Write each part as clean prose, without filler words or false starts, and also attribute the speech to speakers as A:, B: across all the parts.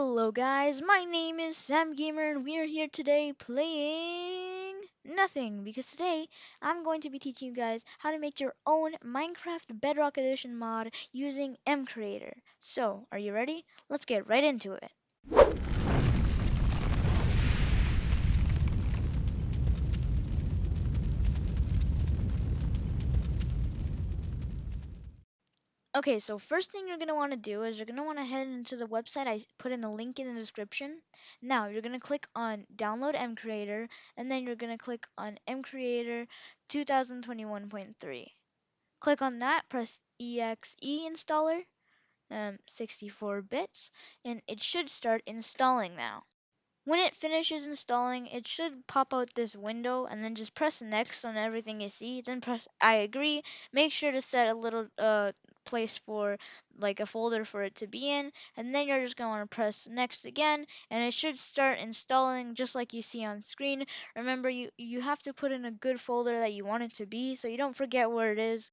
A: Hello guys, my name is Sam Gamer and we are here today playing nothing because today I'm going to be teaching you guys how to make your own Minecraft Bedrock Edition mod using MCreator. So, are you ready? Let's get right into it. Okay, so first thing you're going to want to do is you're going to want to head into the website. I put in the link in the description. Now, you're going to click on download MCreator and then you're going to click on MCreator 2021.3. Click on that, press exe installer, 64 bits, and it should start installing now. When it finishes installing, it should pop out this window and then just press next on everything you see. Then press I agree. Make sure to set a little place for like a folder for it to be in, and then you're just going to want to press next again and it should start installing just like you see on screen. Remember you have to put in a good folder that you want it to be so you don't forget where it is.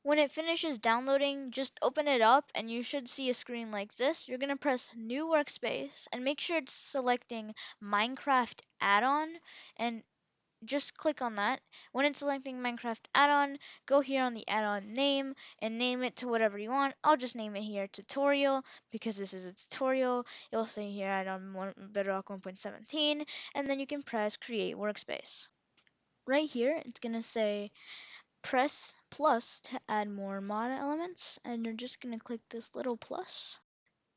A: When it finishes downloading, just open it up and you should see a screen like this. You're going to press new workspace and make sure it's selecting Minecraft add-on and just click on that. When it's selecting Minecraft add-on, go here on the add-on name and name it to whatever you want. I'll just name it here tutorial because this is a tutorial. You'll say here add-on Bedrock 1.17 and then you can press create workspace. Right here, it's going to say press plus to add more mod elements and you're just going to click this little plus.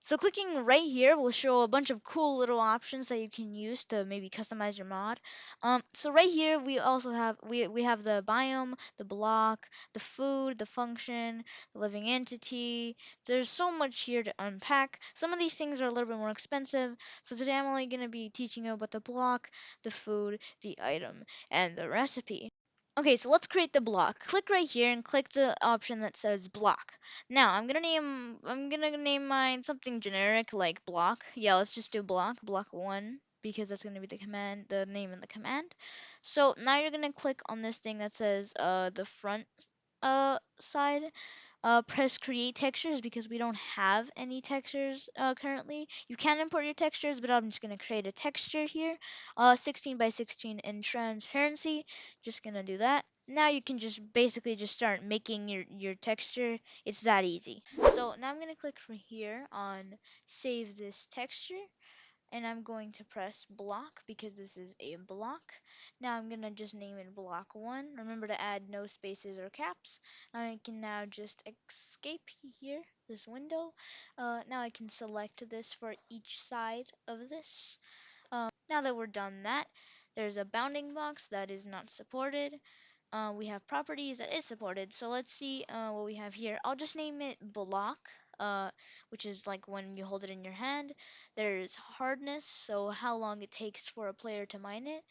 A: So clicking right here will show a bunch of cool little options that you can use to maybe customize your mod. So right here we also have we have the biome, the block, the food, the function, the living entity. There's so much here to unpack. Some of these things are a little bit more expensive. So today I'm only going to be teaching you about the block, the food, the item, and the recipe. Okay, so let's create the block. Click right here and click the option that says block. Now I'm gonna name mine something generic like block. Yeah, let's just do block 1 because that's gonna be the command, the name in the command. So now you're gonna click on this thing that says the front side. Press create textures because we don't have any textures currently. You can import your textures, but I'm just going to create a texture here. 16 by 16 in transparency. Just going to do that. Now you can just basically just start making your texture. It's that easy. So now I'm going to click from here on save this texture and I'm going to press block because this is a block. Now I'm going to just name it block 1. Remember to add no spaces or caps. I can now just escape here, this window. Now I can select this for each side of this. Now that we're done that, there's a bounding box that is not supported. We have properties that is supported. So let's see what we have here. I'll just name it block, which is like when you hold it in your hand. There's hardness, so how long it takes for a player to mine it.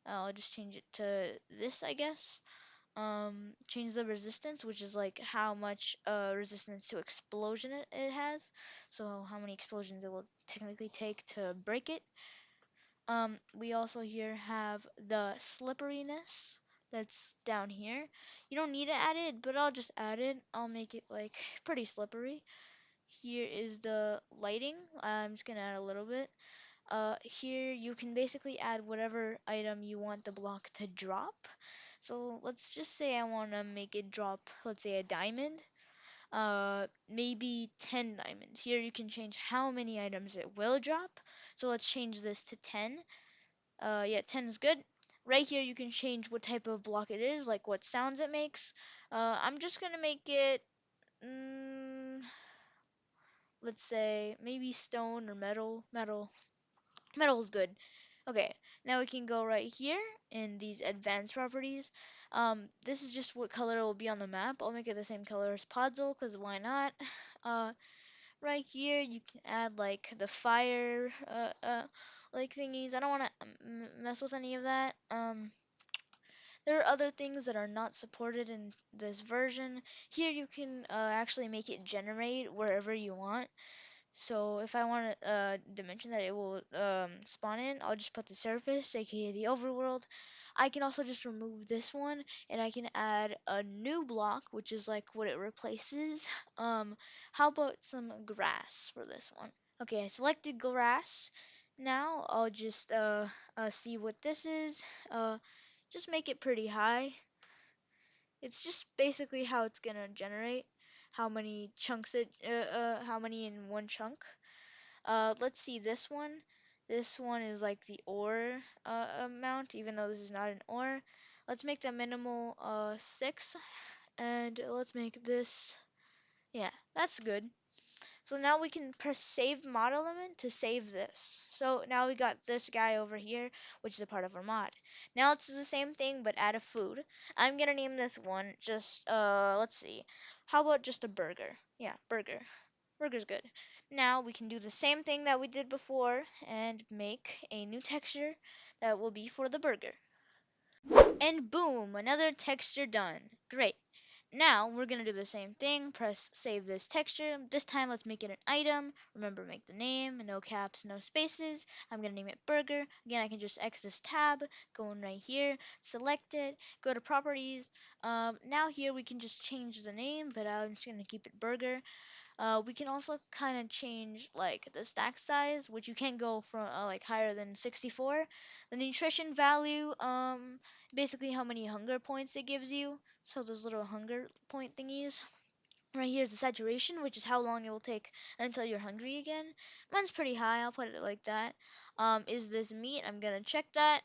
A: I'll just change it to this, I guess. Change the resistance, which is like how much resistance to explosion it has. So how many explosions it will technically take to break it. We also here have the slipperiness that's down here. You don't need to add it, but I'll just add it. I'll make it like pretty slippery. Here is the lighting. I'm just gonna add a little bit. Here you can basically add whatever item you want the block to drop. So let's just say I want to make it drop, let's say a diamond. Maybe 10 diamonds. Here you can change how many items it will drop. So let's change this to 10. Yeah, 10 is good. Right here you can change what type of block it is, like what sounds it makes. I'm just gonna make it, mm, let's say maybe stone or metal. Metal is good. Okay, now we can go right here in these advanced properties. This is just what color it will be on the map. I'll make it the same color as Podzol, because why not? Right here you can add like the fire like thingies. I don't want to mess with any of that. There are other things that are not supported in this version. Here you can actually make it generate wherever you want. So if I want a dimension that it will spawn in, I'll just put the surface, aka the overworld. I can also just remove this one, and I can add a new block, which is like what it replaces. How about some grass for this one? Okay, I selected grass. Now I'll just see what this is. Just make it pretty high. It's just basically how it's gonna generate, how many chunks how many in one chunk. Let's see this one. This one is like the ore amount, even though this is not an ore. Let's make the minimal 6, and let's make this, yeah, that's good. So now we can press save mod element to save this. So now we got this guy over here, which is a part of our mod. Now it's the same thing, but add a food. I'm gonna name this one just, let's see. How about just a burger? Yeah, burger. Burger's good. Now we can do the same thing that we did before and make a new texture that will be for the burger. And boom, another texture done. Great. Now we're gonna do the same thing. Press save this texture. This time let's make it an item. Remember, make the name, no caps, no spaces. I'm gonna name it burger. Again, I can just X this tab, go in right here, select it, go to properties. Now here we can just change the name, but I'm just gonna keep it burger. We can also kind of change like the stack size, which you can't go from like higher than 64. The nutrition value, basically how many hunger points it gives you. So those little hunger point thingies. Right here is the saturation, which is how long it will take until you're hungry again. Mine's pretty high. I'll put it like that. Is this meat? I'm gonna check that.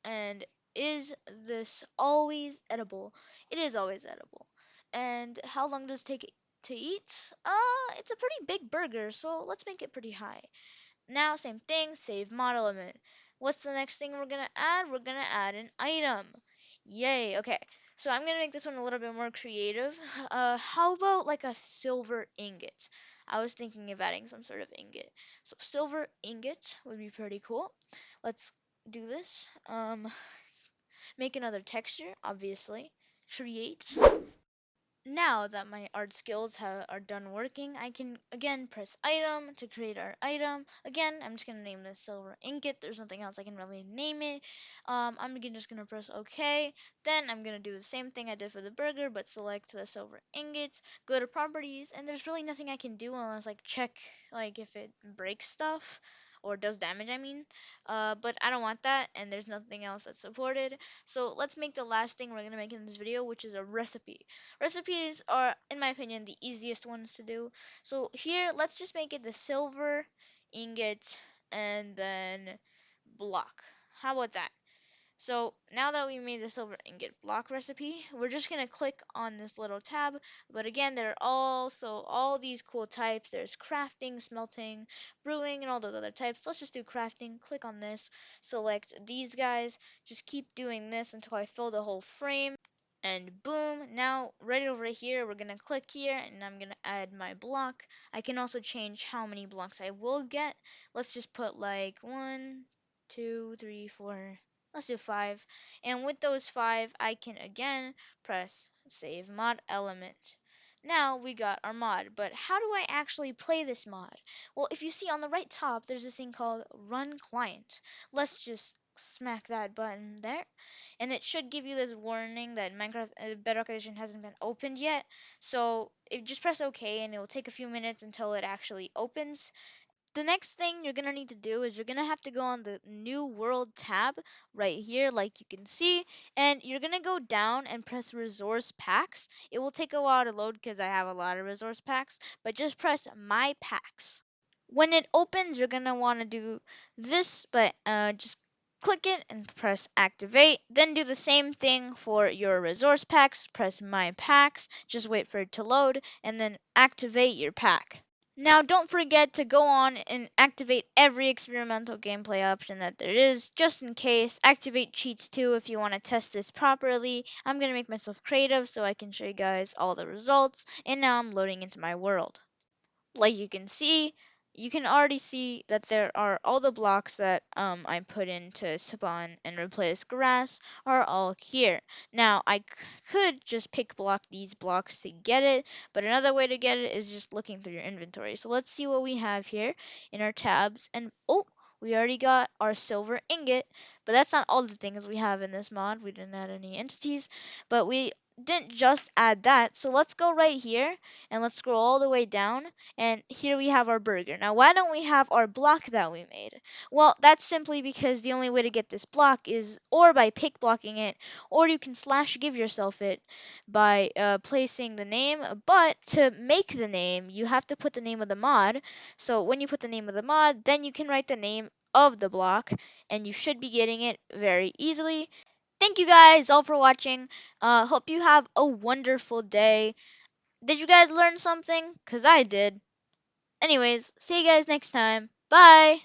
A: And is this always edible? It is always edible. And how long does it take to eat? It's a pretty big burger, so let's make it pretty high. Now, same thing, save mod element. What's the next thing we're gonna add? We're gonna add an item. Yay, okay. So I'm gonna make this one a little bit more creative. How about like a silver ingot? I was thinking of adding some sort of ingot. So silver ingot would be pretty cool. Let's do this. Make another texture, obviously. Create. Now that my art skills are done working, I can again press item to create our item. Again, I'm just gonna name this silver ingot. There's nothing else I can really name it. I'm again just gonna press OK. Then I'm gonna do the same thing I did for the burger, but select the silver ingots. Go to properties, and there's really nothing I can do unless like check like if it breaks stuff or does damage. I mean, but I don't want that, and there's nothing else that's supported. So let's make the last thing we're gonna make in this video, which is a recipe. Recipes are, in my opinion, the easiest ones to do. So here, let's just make it the silver ingot and then block. How about that? So now that we made the silver ingot block recipe, we're just going to click on this little tab. But again, there are also all these cool types. There's crafting, smelting, brewing, and all those other types. Let's just do crafting. Click on this. Select these guys. Just keep doing this until I fill the whole frame. And boom, now right over here we're gonna click here and I'm gonna add my block. I can also change how many blocks I will get. Let's just put like 1, 2, 3, 4, let's do 5. And with those 5 I can again press save mod element. Now we got our mod, but how do I actually play this mod? Well, if you see on the right top there's this thing called run client. Let's just smack that button there, and it should give you this warning that Minecraft Bedrock Edition hasn't been opened yet. So if just press OK, and it will take a few minutes until it actually opens. The next thing you're gonna need to do is you're gonna have to go on the New World tab right here, like you can see, and you're gonna go down and press Resource Packs. It will take a while to load because I have a lot of resource packs, but just press My Packs. When it opens, you're gonna want to do this, but just click it and press activate. Then do the same thing for your resource packs. Press my packs, just wait for it to load, and then activate your pack. Now don't forget to go on and activate every experimental gameplay option that there is, just in case. Activate cheats too if you want to test this properly. I'm going to make myself creative so I can show you guys all the results, and now I'm loading into my world. Like you can see, you can already see that there are all the blocks that I put in to spawn and replace grass are all here. Now I could just pick block these blocks to get it, but another way to get it is just looking through your inventory. So let's see what we have here in our tabs, and oh, we already got our silver ingot, but that's not all the things we have in this mod. We didn't add any entities, but we didn't just add that. So let's go right here and let's scroll all the way down. And here we have our burger. Now, why don't we have our block that we made? Well, that's simply because the only way to get this block is or by pick blocking it, or you can slash give yourself it by placing the name. But to make the name, you have to put the name of the mod. So when you put the name of the mod, then you can write the name of the block, and you should be getting it very easily. Thank you guys all for watching. Hope you have a wonderful day. Did you guys learn something? Cause I did. Anyways, see you guys next time. Bye.